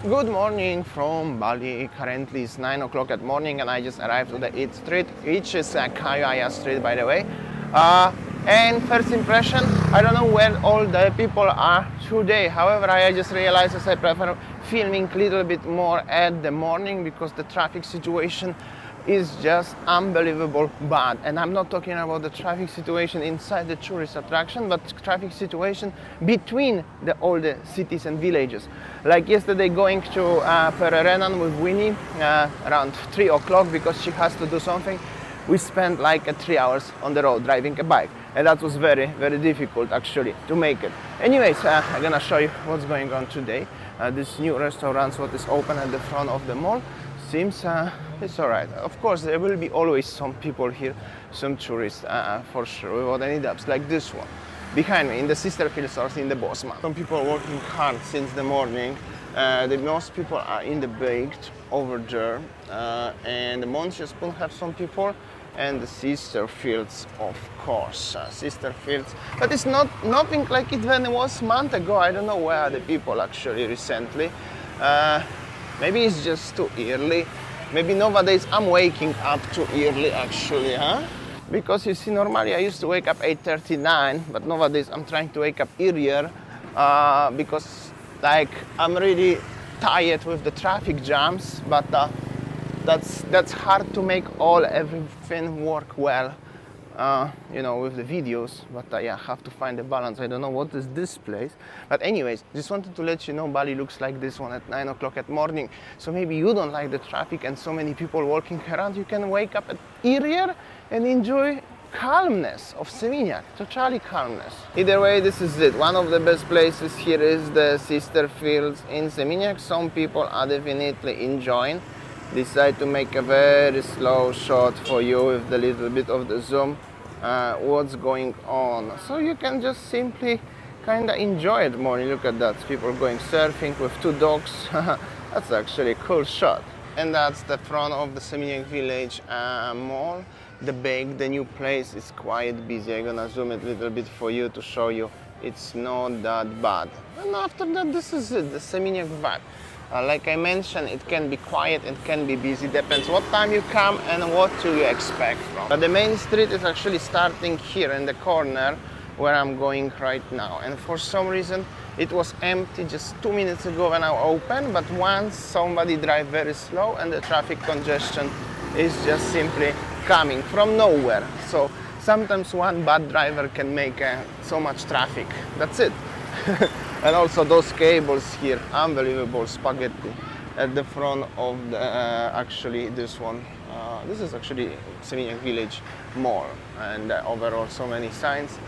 Good morning from Bali. Currently it's 9 o'clock at morning and I just arrived to the 8th street, which is Kayaya street by the way. And first impression, I don't know where all the people are today. However, I just realized I prefer filming a little bit more at the morning because the traffic situation is just unbelievable bad. And I'm not talking about the traffic situation inside the tourist attraction, but traffic situation between all the cities and villages. Like yesterday going to Pererenan with Winnie around 3 o'clock because she has to do something. We spent like 3 hours on the road driving a bike, and that was very, very difficult actually to make it. Anyways, I'm gonna show you what's going on today. This new restaurant, what is open at the front of the mall, seems it's alright. Of course, there will be always some people here, some tourists for sure, without any doubts, like this one behind me in the Sisterfields or in the Bosman. Some people working hard since the morning. The most people are in the baked over there, and the Monches will have some people, and the Sisterfields, of course, Sisterfields. But it's nothing like it when it was a month ago. I don't know where are the people actually recently. Maybe it's just too early. Maybe nowadays I'm waking up too early actually, huh? Because you see, normally I used to wake up 8:39, but nowadays I'm trying to wake up earlier because like I'm really tired with the traffic jams, but that's hard to make everything work well, you know, with the videos. But yeah, have to find a balance. I don't know what is this place, but anyways, just wanted to let you know Bali looks like this one at 9 o'clock at morning. So maybe you don't like the traffic and so many people walking around, you can wake up earlier and enjoy calmness of Seminyak, totally calmness. Either way, this is it. One of the best places here is the Sisterfields in Seminyak. Some people are definitely enjoying. Decide to make a very slow shot for you with a little bit of the zoom, what's going on. So you can just simply kind of enjoy it more. Look at that, people going surfing with two dogs. That's actually a cool shot. And that's the front of the Seminyak Village mall. The new place is quite busy. I'm gonna zoom it a little bit for you to show you it's not that bad. And after that, this is it, the Seminyak vibe. Like I mentioned, it can be quiet, it can be busy, depends what time you come and what do you expect from. But the main street is actually starting here in the corner where I'm going right now. And for some reason, it was empty just 2 minutes ago when I opened, but once somebody drive very slow and the traffic congestion is just simply coming from nowhere. So sometimes one bad driver can make so much traffic. That's it. And also those cables here, unbelievable spaghetti at the front of the, actually this one. This is actually Seminyak Village Mall, and overall so many signs.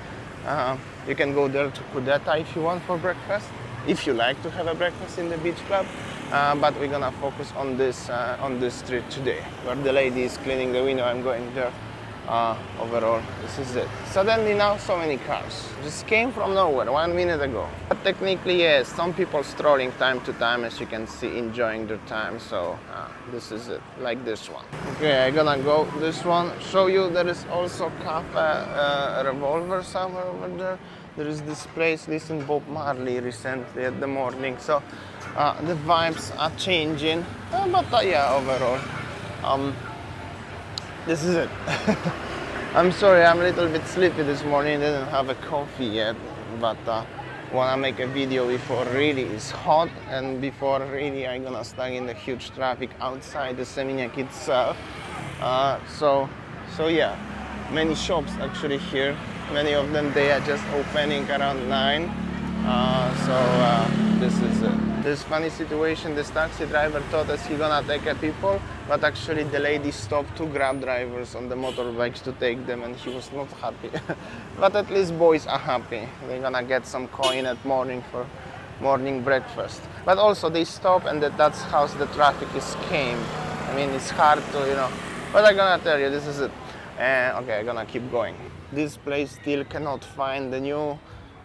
You can go there to Kudeta if you want for breakfast, if you like to have a breakfast in the beach club. But we're gonna focus on this street today, where the lady is cleaning the window. I'm going there. Overall, this is it. Suddenly now so many cars just came from nowhere 1 minute ago. But technically, yes, some people strolling time to time, as you can see, enjoying their time. So this is it, like this one. Okay, I'm gonna go this one, show you there is also Cafe Revolver somewhere over there. There is this place, listen Bob Marley recently at the morning. So the vibes are changing, but yeah, overall. This is it. I'm sorry, I'm a little bit sleepy this morning, didn't have a coffee yet, but wanna make a video before really it's hot and before really I'm gonna stuck in the huge traffic outside the Seminyak itself. So yeah, many shops actually here. Many of them, they are just opening around 9. This is it. This funny situation, this taxi driver thought that he's gonna take people, but actually the lady stopped 2 Grab drivers on the motorbikes to take them, and he was not happy. But at least boys are happy. They're gonna get some coin at morning for morning breakfast. But also they stop, and that's how the traffic is came. I mean, it's hard to, you know, but I'm gonna tell you, this is it. Okay, I'm gonna keep going. This place still cannot find the new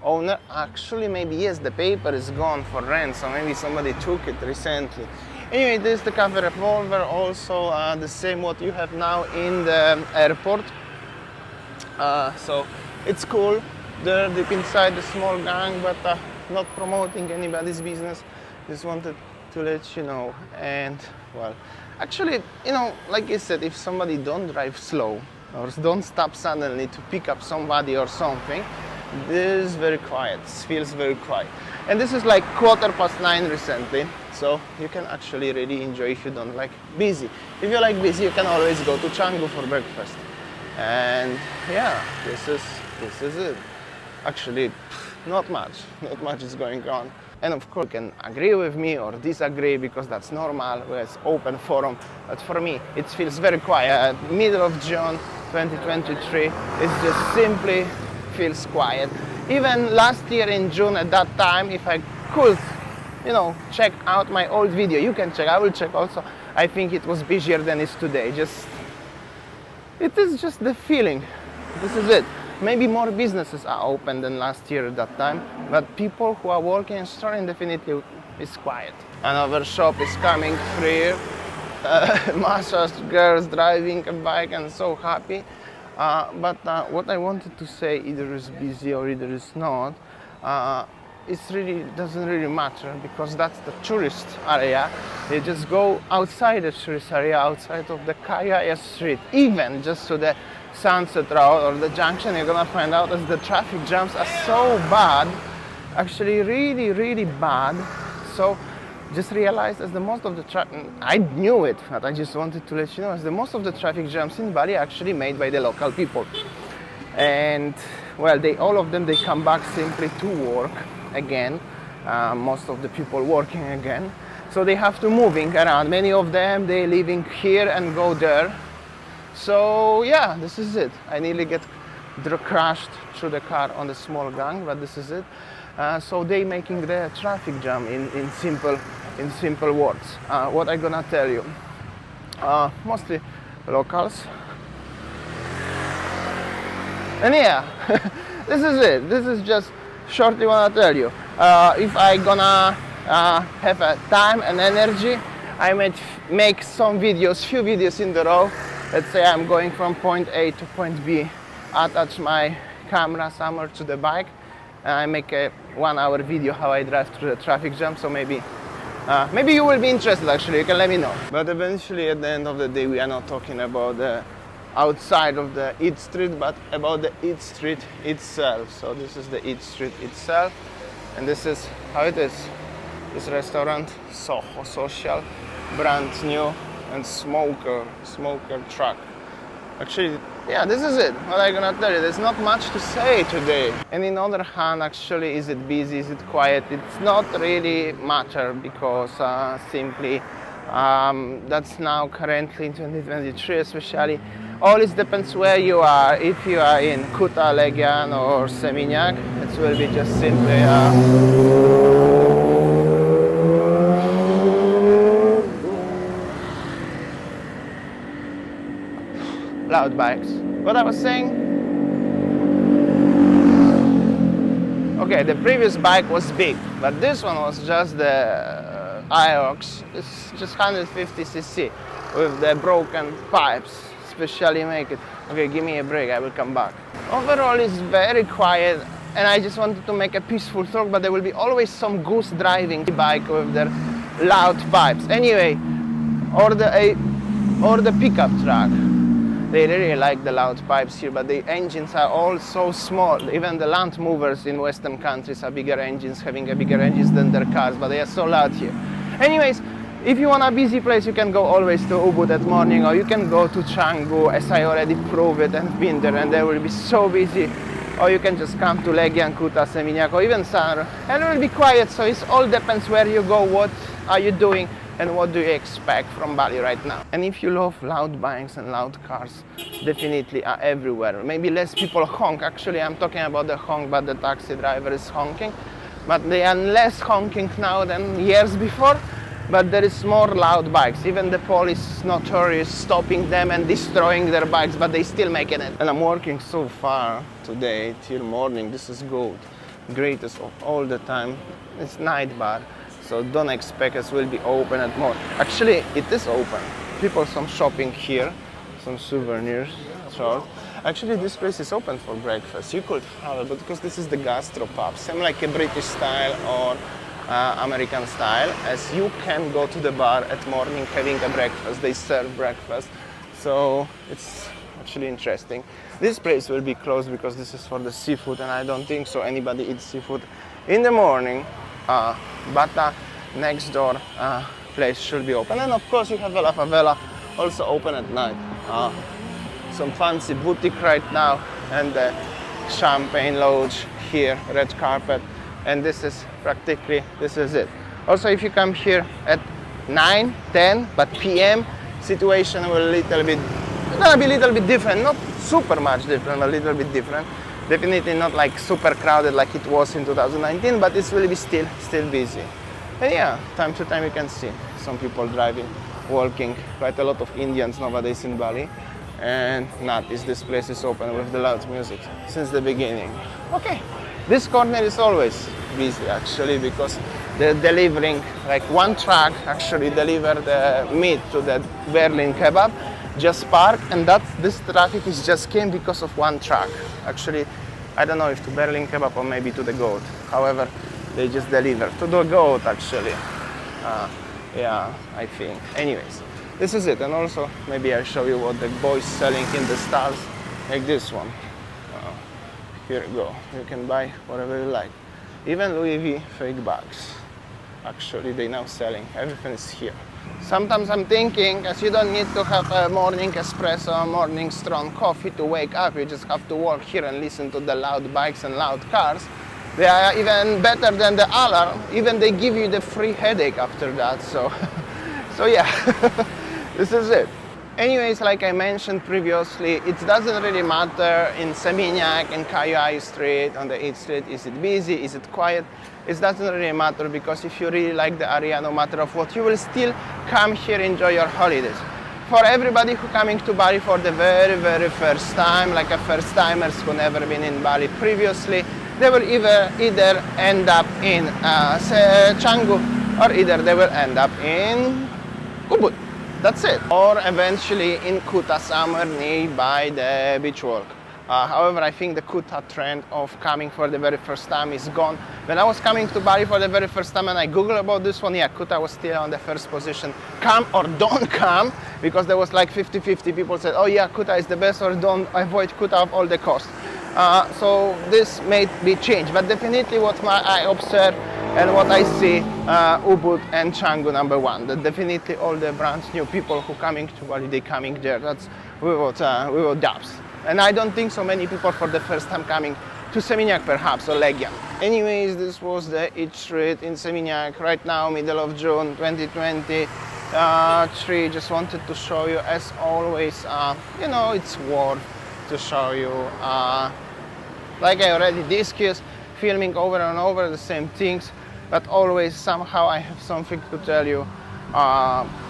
owner. Actually, maybe yes, the paper is gone for rent, so maybe somebody took it recently. Anyway, this is the Cafe Revolver, also the same what you have now in the airport. So it's cool. They're deep inside the small gang, but not promoting anybody's business. Just wanted to let you know. And well, actually, you know, like I said, if somebody don't drive slow or don't stop suddenly to pick up somebody or something, this is very quiet. It feels very quiet. And this is like 9:15 recently, so you can actually really enjoy if you don't like busy. If you like busy, you can always go to Canggu for breakfast. And yeah, this is it. Actually, not much is going on. And of course, you can agree with me or disagree, because that's normal, it's open forum. But for me, it feels very quiet. Middle of June 2023, it just simply feels quiet. Even last year in June at that time, if I could, you know, check out my old video, you can check, I will check also, I think it was busier than it's today. It is just the feeling. This is it. Maybe more businesses are open than last year at that time, but people who are working in store definitely is quiet. Another shop is coming free. Massage girls driving a bike and so happy. But what I wanted to say, either is busy or either is not, it really doesn't really matter, because that's the tourist area. They just go outside the tourist area, outside of the Kaya Street, even just to the Sunset Road or the junction, you're gonna find out that the traffic jams are so bad, actually really bad. So just realize as the most of the traffic, I knew it, but I just wanted to let you know, as the most of the traffic jams in Bali are actually made by the local people. And well, all of them, they come back simply to work again. Most of the people working again. So they have to moving around. Many of them, they living here and go there. So yeah, this is it. I nearly get crashed through the car on the small gang, but this is it. So they making the traffic jam in simple words. What I gonna tell you? Mostly locals. And yeah, this is it. This is just shortly wanna tell you. If I gonna have a time and energy, I might make some videos, few videos in the row. Let's say I'm going from point A to point B, attach my camera somewhere to the bike, and I make a 1-hour video how I drive through the traffic jam. So maybe you will be interested, actually, you can let me know. But eventually at the end of the day, we are not talking about the outside of the Eat Street, but about the Eat Street itself. So this is the Eat Street itself, and this is how it is. This restaurant, Soho Social, brand new, and smoker truck. Actually, yeah, this is it. What I'm gonna tell you, there's not much to say today. And in other hand, actually, is it busy, is it quiet? It's not really matter, because simply that's now currently in 2023, especially. All it depends where you are. If you are in Kuta, Legian or Seminyak, it will be just simply loud bikes. What I was saying? Okay, the previous bike was big, but this one was just the Iox. It's just 150cc with the broken pipes, specially make it. Okay, give me a break, I will come back. Overall, it's very quiet, and I just wanted to make a peaceful talk, but there will be always some goose driving bike with their loud pipes. Anyway, or the pickup truck. They really like the loud pipes here, but the engines are all so small. Even the Land Movers in Western countries are bigger engines, having bigger engines than their cars, but they are so loud here. Anyways, if you want a busy place, you can go always to Ubud that morning, or you can go to Canggu, as I already proved it and been there, and they will be so busy. Or you can just come to Legian, Kuta, Seminyak, or even Sanro, and it will be quiet. So it all depends where you go, what are you doing, and what do you expect from Bali right now. And if you love loud bikes and loud cars, definitely are everywhere. Maybe less people honk. Actually, I'm talking about the honk, but the taxi driver is honking. But they are less honking now than years before. But there is more loud bikes. Even the police notorious stopping them and destroying their bikes, but they still making it. And I'm working so far today till morning. This is good. Greatest of all the time. It's night bar. So don't expect us will be open at more. Actually, it is open. People some shopping here, some souvenirs. So actually, this place is open for breakfast. You could have it, but because this is the gastro pub, same like a British style or American style, as you can go to the bar at morning having a breakfast. They serve breakfast, so it's actually interesting. This place will be closed because this is for the seafood, and I don't think so anybody eats seafood in the morning. But next door place should be open, and of course you have La Favela also open at night. Some fancy boutique right now, and the champagne lounge here, red carpet, and this is practically, this is it. Also, if you come here at 9, 10, but PM, situation will gonna be a little bit different, not super much different, but a little bit different. Definitely not like super crowded like it was in 2019, but it will be still busy. And yeah, time to time you can see some people driving, walking, quite a lot of Indians nowadays in Bali. And notice this place is open with the loud music since the beginning. Okay, this corner is always busy actually, because they're delivering, like one truck actually deliver the meat to the Berlin kebab, just park, and this traffic is just came because of one truck. Actually, I don't know if to Berlin kebab or maybe to the goat. However, they just deliver to the goat actually. Yeah, I think. Anyways, this is it. And also, maybe I'll show you what the boys selling in the stalls, like this one. Here you go. You can buy whatever you like. Even Louis V fake bags. Actually, they now selling. Everything is here. Sometimes I'm thinking, as you don't need to have a morning espresso or morning strong coffee to wake up, you just have to walk here and listen to the loud bikes and loud cars. They are even better than the alarm. Even they give you the free headache after that. So, so yeah, this is it. Anyways, like I mentioned previously, it doesn't really matter in Seminyak, in Kayu Street, on the 8th Street, is it busy, is it quiet? It doesn't really matter, because if you really like the area, no matter of what, you will still come here, enjoy your holidays. For everybody who coming to Bali for the very first time, like a first timers who never been in Bali previously, they will either end up in Canggu, or either they will end up in Ubud. That's it. Or eventually in Kuta, somewhere nearby the beach walk. However, I think the Kuta trend of coming for the very first time is gone. When I was coming to Bali for the very first time and I googled about this one, yeah, Kuta was still on the first position. Come or don't come, because there was like 50-50 people said, oh yeah, Kuta is the best, or don't avoid Kuta of all the cost. So this may be changed, but definitely what I observe and what I see, Ubud and Canggu number one. That definitely all the brand new people who coming to Bali, they coming there. That's we will dubs. And I don't think so many people for the first time coming to Seminyak perhaps, or Legia. Anyways, this was the 8th Street in Seminyak right now, middle of June 2023. Just wanted to show you, as always, you know, it's worth to show you. Like I already discussed, filming over and over the same things, but always somehow I have something to tell you.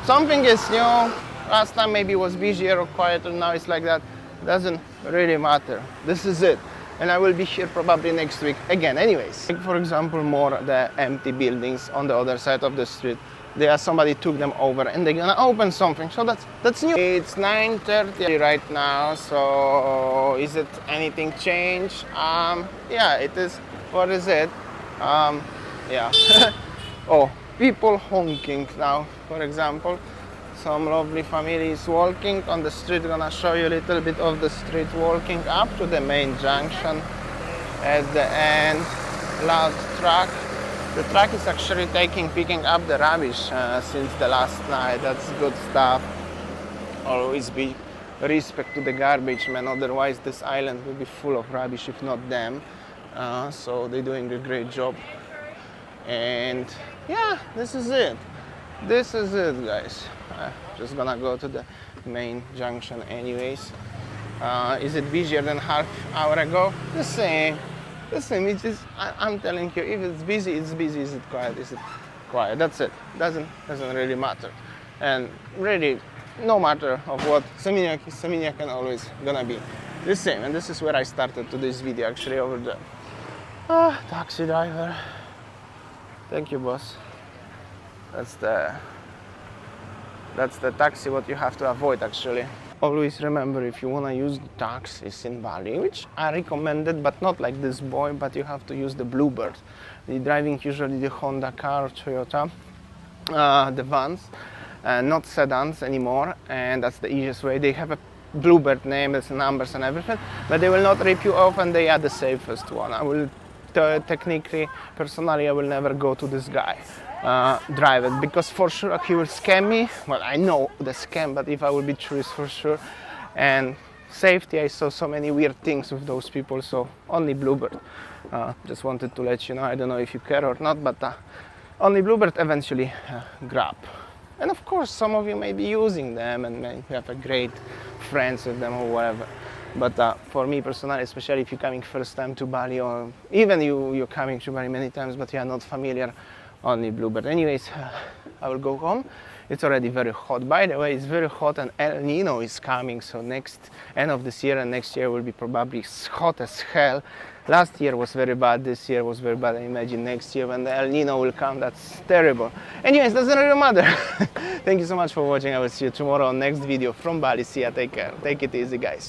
Something is new. Last time maybe it was busier or quieter, now it's like that. Doesn't really matter. This is it. And I will be here probably next week again. Anyways, like for example, more the empty buildings on the other side of the street. Somebody took them over and they're gonna open something. So that's new. It's 9:30 right now. So is it anything changed? Yeah, it is. What is it? Yeah. Oh, people honking now, for example. Some lovely families walking on the street. Gonna show you a little bit of the street walking up to the main junction. At the end, loud truck. The truck is actually picking up the rubbish since the last night. That's good stuff. Always be respect to the garbage man, otherwise this island will be full of rubbish if not them. So they're doing a great job. And yeah, this is it. This is it, guys. Just gonna go to the main junction anyways. Is it busier than half hour ago? The same. The same. It's just, I'm telling you, if it's busy, it's busy. Is it quiet? Is it quiet? That's it. Doesn't really matter. And really, no matter of what, Seminyak can always gonna be the same. And this is where I started to this video, actually, over there. Taxi driver. Thank you, boss. That's the taxi what you have to avoid, actually. always remember, if you want to use the taxis in Bali, which I recommended, but not like this boy, but you have to use the Bluebird. They're driving usually the Honda car or Toyota, the vans, not sedans anymore, and that's the easiest way. They have a Bluebird name, it's numbers and everything, but they will not rip you off, and they are the safest one. I will technically, personally, I will never go to this guy. Drive it, because for sure he will scam me. Well, I know the scam, but if I will be tourist, for sure. And safety, I saw so many weird things with those people, so only Bluebird. Just wanted to let you know. I don't know if you care or not, but only Bluebird, eventually Grab. And of course, some of you may be using them and may have a great friends with them or whatever. But for me personally, especially if you're coming first time to Bali, or even you're coming to Bali many times but you are not familiar, only Bluebird. Anyways, I will go home. It's already very hot. By the way, it's very hot, and El Nino is coming, so next end of this year and next year will be probably hot as hell. Last year was very bad, this year was very bad. I imagine next year when the El Nino will come, that's terrible. Anyways, doesn't really matter. Thank you so much for watching. I will see you tomorrow on next video from Bali. See ya, take care. Take it easy, guys.